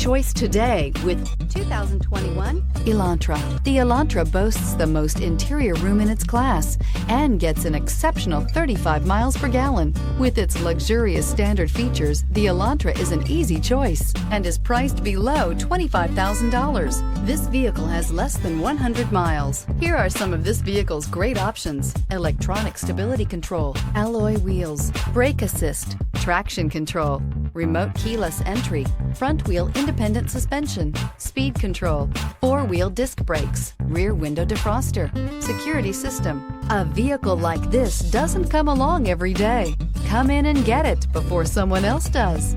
choice today with 2021 Elantra. The Elantra boasts the most interior room in its class and gets an exceptional 35 miles per gallon. With its luxurious standard features, the Elantra is an easy choice and is priced below $25,000. This vehicle has less than 100 miles. Here are some of this vehicle's great options: electronic stability control, alloy wheels, brake assist, traction control, remote keyless entry, front wheel independent suspension, speed control, four-wheel disc brakes, rear window defroster, security system. A vehicle like this doesn't come along every day. Come in and get it before someone else does.